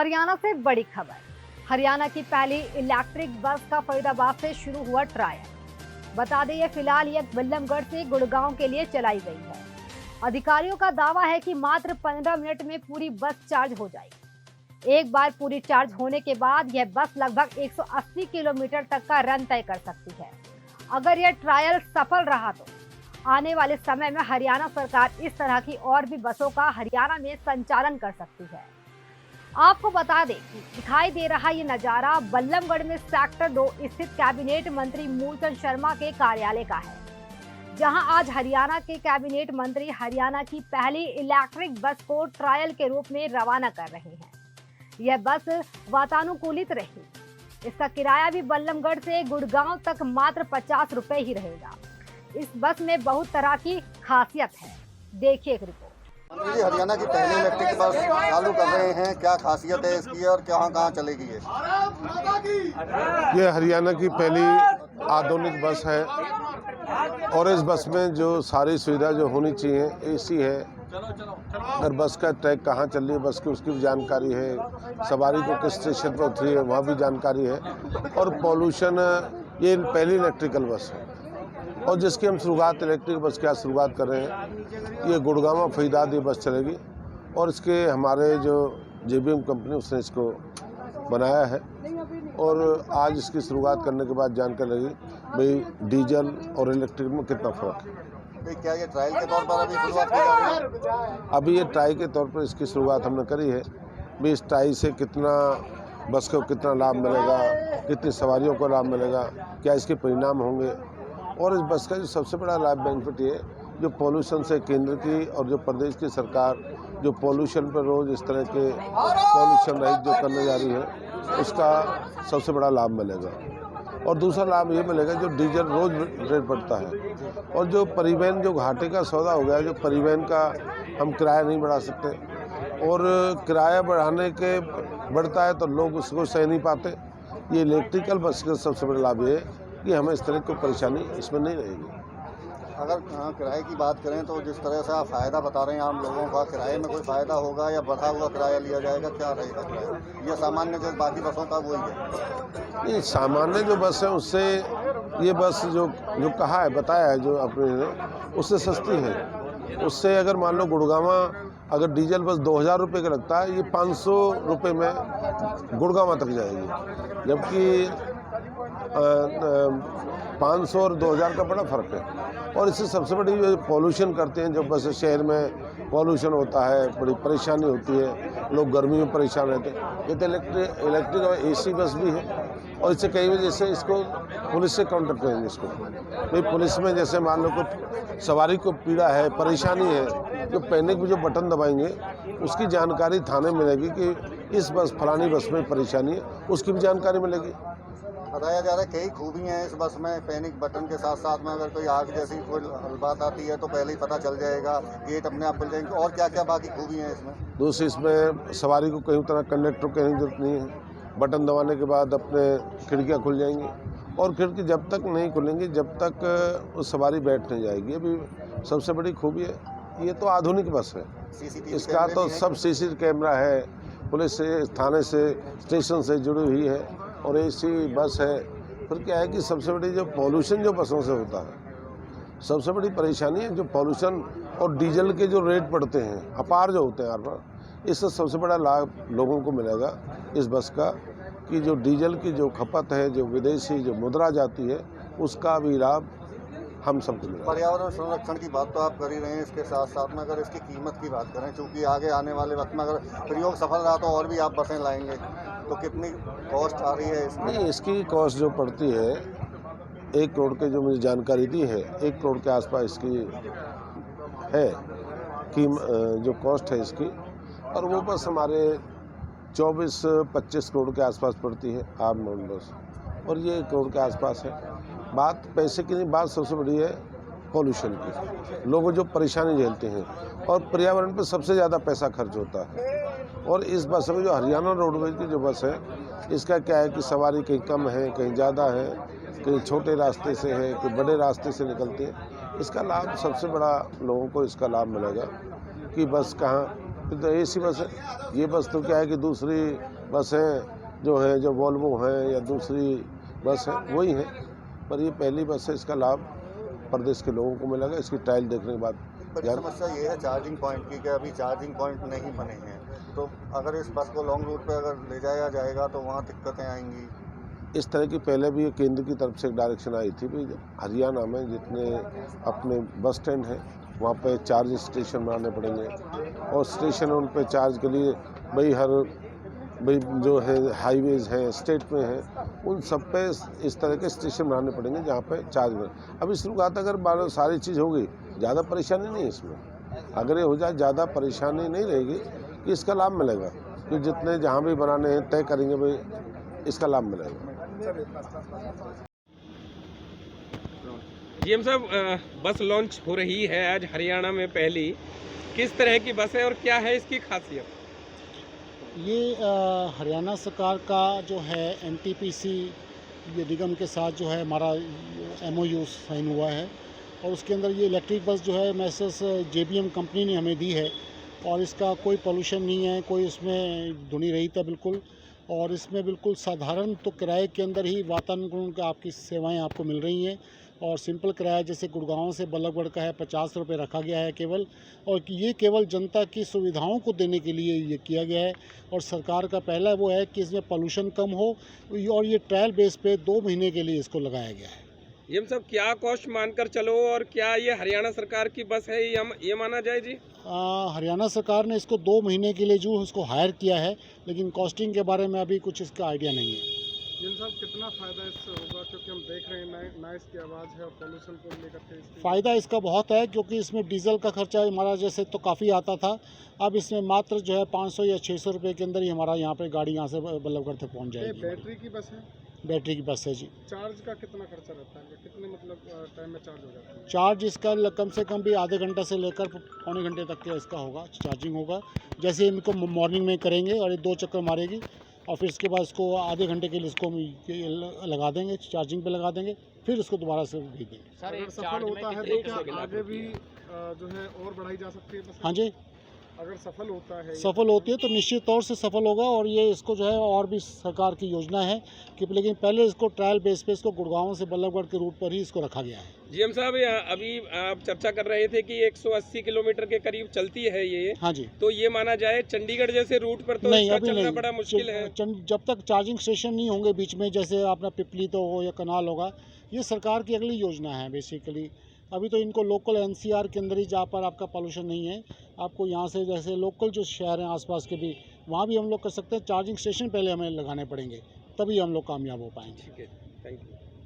हरियाणा से बड़ी खबर। हरियाणा की पहली इलेक्ट्रिक बस का फरीदाबाद से शुरू हुआ ट्रायल। बता दें, फिलहाल ये बल्लभगढ़ से गुड़गांव के लिए चलाई गई है। अधिकारियों का दावा है कि मात्र 15 मिनट में पूरी बस चार्ज हो जाएगी। एक बार पूरी चार्ज होने के बाद यह बस लगभग 180 किलोमीटर तक का रन तय कर सकती है। अगर यह ट्रायल सफल रहा तो आने वाले समय में हरियाणा सरकार इस तरह की और भी बसों का हरियाणा में संचालन कर सकती है। आपको बता दें कि दिखाई दे रहा ये नजारा बल्लभगढ़ में सेक्टर 2 स्थित कैबिनेट मंत्री मूलचंद शर्मा के कार्यालय का है, जहां आज हरियाणा के कैबिनेट मंत्री हरियाणा की पहली इलेक्ट्रिक बस को ट्रायल के रूप में रवाना कर रहे हैं। यह बस वातानुकूलित रही। इसका किराया भी बल्लभगढ़ से गुड़गांव तक मात्र 50 रुपए ही रहेगा। इस बस में बहुत तरह की खासियत है। देखिए एक रिपोर्ट। जी, हरियाणा की पहली इलेक्ट्रिक बस चालू कर रहे हैं, क्या खासियत है इसकी और कहाँ चलेगी ये हरियाणा की पहली आधुनिक बस है और इस बस में जो सारी सुविधा जो होनी चाहिए एसी है। अगर बस का ट्रैक कहाँ चल रही है, बस की उसकी भी जानकारी है, सवारी को किस स्टेशन पर उतरी है वहाँ भी जानकारी है। और पॉल्यूशन, ये पहली इलेक्ट्रिकल बस है और जिसकी हम शुरुआत इलेक्ट्रिक बस की आज शुरुआत कर रहे हैं। ये गुड़गांव फरीदाबाद ये बस चलेगी और इसके हमारे जो जेबीएम कंपनी उसने इसको बनाया है और आज इसकी शुरुआत करने के बाद जानकारी लगी भाई डीजल और इलेक्ट्रिक में कितना फ़र्क है। क्या ये ट्रायल के तौर पर अभी शुरुआत की जा रही है? अभी ये ट्राई के तौर पर इसकी शुरुआत हमने करी है। भाई इस ट्राई से कितना बस को कितना लाभ मिलेगा, कितनी सवारियों को लाभ मिलेगा, क्या इसके परिणाम होंगे। और इस बस का जो सबसे बड़ा लाभ बेनिफिट ये जो पॉल्यूशन से केंद्र की और जो प्रदेश की सरकार जो पॉल्यूशन पर रोज़ इस तरह के पॉल्यूशन रहित जो करने जा रही है उसका सबसे बड़ा लाभ मिलेगा। और दूसरा लाभ ये मिलेगा जो डीजल रोज़ रेट बढ़ता है और जो परिवहन जो घाटे का सौदा हो गया, जो परिवहन का हम किराया नहीं बढ़ा सकते और किराया बढ़ाने के बढ़ता है तो लोग उसको सह नहीं पाते। ये इलेक्ट्रिकल बस का सबसे बड़ा लाभ ये है कि हमें इस तरह की परेशानी इसमें नहीं रहेगी। अगर किराए की बात करें तो जिस तरह से आप फ़ायदा बता रहे हैं आम लोगों का, किराए में कोई फ़ायदा होगा या बढ़ा हुआ किराया लिया जाएगा, क्या रहेगा किराया? ये सामान्य जो बाकी बसों का वही है? ये सामान्य जो बस है उससे ये बस जो कहा है बताया है जो अपने उससे सस्ती है। उससे अगर मान लो गुड़गांव अगर डीजल बस 2000 रुपये का लगता है, ये 500 रुपये में गुड़गांव तक जाएगी, जबकि 500 और 2000 का बड़ा फ़र्क है। और इससे सबसे बड़ी जो पॉल्यूशन करते हैं, जब बस शहर में पॉल्यूशन होता है, बड़ी परेशानी होती है, लोग गर्मी में परेशान रहते हैं। ये तो इलेक्ट्रिक और एसी बस भी है और इससे कई वजह से इसको पुलिस से काउंटर करेंगे इसको। भाई पुलिस में जैसे मान लो कुछ सवारी को पीड़ा है, परेशानी है, जो पैनिक में जो बटन दबाएंगे उसकी जानकारी थाने में मिलेगी कि इस बस फलानी बस में परेशानी है, उसकी भी जानकारी मिलेगी। बताया जा रहा है कई खूबियाँ हैं इस बस में। पैनिक बटन के साथ साथ में अगर कोई आग जैसी कोई बात आती है तो पहले ही पता चल जाएगा, गेट अपने आप खुल जाएंगे। और क्या क्या बाकी खूबियाँ हैं इसमें? दूसरी इसमें सवारी को कहीं तरह कंडक्टर को कहीं जरूरत नहीं है, बटन दबाने के बाद अपने खिड़कियाँ खुल जाएंगी और खिड़की जब तक नहीं खुलेंगी जब तक उस सवारी बैठ नहीं जाएगी। अभी सबसे बड़ी खूबी है ये तो आधुनिक बस है, इसका तो सब सीसीटीवी कैमरा है, पुलिस से थाने से स्टेशन से जुड़ी हुई है और एसी बस है। फिर क्या है कि सबसे बड़ी जो पॉल्यूशन जो बसों से होता है, सबसे बड़ी परेशानी है जो पॉल्यूशन और डीजल के जो रेट बढ़ते हैं अपार जो होते हैं हर बार, इससे सबसे बड़ा लाभ लोगों को मिलेगा इस बस का कि जो डीजल की जो खपत है, जो विदेशी जो मुद्रा जाती है, उसका भी लाभ हम सबको मिलेगा। पर्यावरण संरक्षण की बात तो आप कर ही रहे हैं, इसके साथ साथ में अगर इसकी कीमत की बात करें, चूँकि आगे आने वाले वक्त में अगर प्रयोग सफल रहा तो और भी आप बसें लाएंगे, तो कितनी कॉस्ट आ रही है इसमें? नहीं, इसकी कॉस्ट जो पड़ती है 1 करोड़ के जो मुझे जानकारी दी है, 1 करोड़ के आसपास इसकी है जो कॉस्ट है इसकी। और वो बस हमारे 24-25 करोड़ के आसपास पड़ती है आम नॉन बस, और ये 1 करोड़ के आसपास है। बात पैसे की नहीं, बात सबसे बड़ी है पॉल्यूशन की। लोग जो परेशानी झेलते हैं और पर्यावरण पर सबसे ज़्यादा पैसा खर्च होता है। और इस बस में जो हरियाणा रोडवेज की जो बस है, इसका क्या है कि सवारी कहीं कम है, कहीं ज़्यादा है, कहीं छोटे रास्ते से है, कहीं बड़े रास्ते से निकलते हैं। इसका लाभ सबसे बड़ा लोगों को इसका लाभ मिलेगा कि बस कहाँ फिर तो एसी बस है। ये बस तो क्या है कि दूसरी बसें जो है, जो वॉल्वो हैं या दूसरी बस है वही है, पर ये पहली बस है। इसका लाभ प्रदेश के लोगों को मिलेगा। इसकी ट्रायल देखने के बाद बड़ी समस्या ये है चार्जिंग पॉइंट की कि अभी चार्जिंग पॉइंट नहीं बने हैं, तो अगर इस बस को लॉन्ग रूट पे अगर ले जाया जाएगा तो वहाँ दिक्कतें आएंगी। इस तरह की पहले भी केंद्र की तरफ से एक डायरेक्शन आई थी भी हरियाणा में जितने अपने बस स्टैंड हैं वहाँ पे चार्ज स्टेशन बनाने पड़ेंगे, और स्टेशन उन पे चार्ज के लिए भाई जो है हाईवेज हैं, स्टेट में हैं, उन सब पे इस तरह के स्टेशन बनाने पड़ेंगे जहाँ पे चार्ज में। अभी शुरुआत अगर सारी चीज़ हो गई, ज़्यादा परेशानी नहीं है इसमें। अगर ये हो जाए ज़्यादा परेशानी नहीं रहेगी कि इसका लाभ मिलेगा, कि जितने जहाँ भी बनाने हैं तय करेंगे भाई इसका लाभ मिलेगा। जीएम साहब, बस लॉन्च हो रही है आज हरियाणा में पहली। किस तरह की बस है और क्या है इसकी खासियत? ये हरियाणा सरकार का जो है एनटीपीसी ये निगम के साथ जो है हमारा एमओयू साइन हुआ है, और उसके अंदर ये इलेक्ट्रिक बस जो है मैसेस जेबीएम कंपनी ने हमें दी है, और इसका कोई पोल्यूशन नहीं है, कोई उसमें धुनी रहित है बिल्कुल, और इसमें बिल्कुल साधारण तो किराए के अंदर ही वातानुकूलन का आपकी सेवाएं आपको मिल रही हैं। और सिंपल किराया जैसे गुड़गांव से बल्लभगढ़ का है 50 रुपये रखा गया है केवल, और ये केवल जनता की सुविधाओं को देने के लिए ये किया गया है। और सरकार का पहला वो है कि इसमें पोल्यूशन कम हो, और ये ट्रायल बेस पे 2 महीने के लिए इसको लगाया गया है। जीएम साहब, क्या कॉस्ट मानकर चलो और क्या ये हरियाणा सरकार की बस है ये माना जाए जी? हरियाणा सरकार ने इसको 2 महीने के लिए जो इसको हायर किया है, लेकिन कॉस्टिंग के बारे में अभी कुछ इसका आइडिया नहीं है। जिन साहब, कितना फ़ायदा इससे होगा, क्योंकि हम देख रहे हैं नॉइस की आवाज़ है और पोल्यूशन को लेकर के फ़ायदा इसका बहुत है, क्योंकि इसमें डीजल का खर्चा हमारा जैसे तो काफ़ी आता था, अब इसमें मात्र जो है 500 या 600 रुपये के अंदर ही हमारा यहाँ पे गाड़ी यहाँ से बल्लभगढ़ तक पहुँच जाएगी। बैटरी की बस है? बैटरी की बस है जी। चार्ज का कितना खर्चा रहता है, कितने मतलब टाइम में चार्ज हो जाता है? चार्ज इसका कम से कम भी आधे घंटे से लेकर पौने घंटे तक का इसका होगा, चार्जिंग होगा। जैसे इनको मॉर्निंग में करेंगे और ये 2 चक्कर मारेगी, और फिर इसके बाद इसको आधे घंटे के लिए इसको लगा देंगे, चार्जिंग पे लगा देंगे, फिर इसको दोबारा से भेज देंगे। सर, अगर सफल होता है तो क्या आगे भी जो है और बढ़ाई जा सकती है बस? हाँ जी, अगर सफल होता है, सफल होती है तो निश्चित तौर से सफल होगा, और ये इसको जो है और भी सरकार की योजना है कि लेकिन पहले इसको ट्रायल बेस पे इसको गुड़गांव से बल्लभगढ़ के रूट पर ही इसको रखा गया है। जीएम साहब, अभी आप चर्चा कर रहे थे कि 180 किलोमीटर के करीब चलती है ये। हाँ जी। तो ये माना जाए चंडीगढ़ जैसे रूट पर तो नहीं, इसका अभी चलना नहीं, बड़ा मुश्किल है। जब तक चार्जिंग स्टेशन नहीं होंगे बीच में, जैसे अपना पिपली तो हो या कनाल होगा, ये सरकार की अगली योजना है बेसिकली। अभी तो इनको लोकल एनसीआर के अंदर ही, जहाँ पर आपका पोल्यूशन नहीं है, आपको यहाँ से जैसे लोकल जो शहर हैं आसपास के भी, वहाँ भी हम लोग कर सकते हैं। चार्जिंग स्टेशन पहले हमें लगाने पड़ेंगे, तभी हम लोग कामयाब हो पाएंगे। ठीक है, थैंक यू।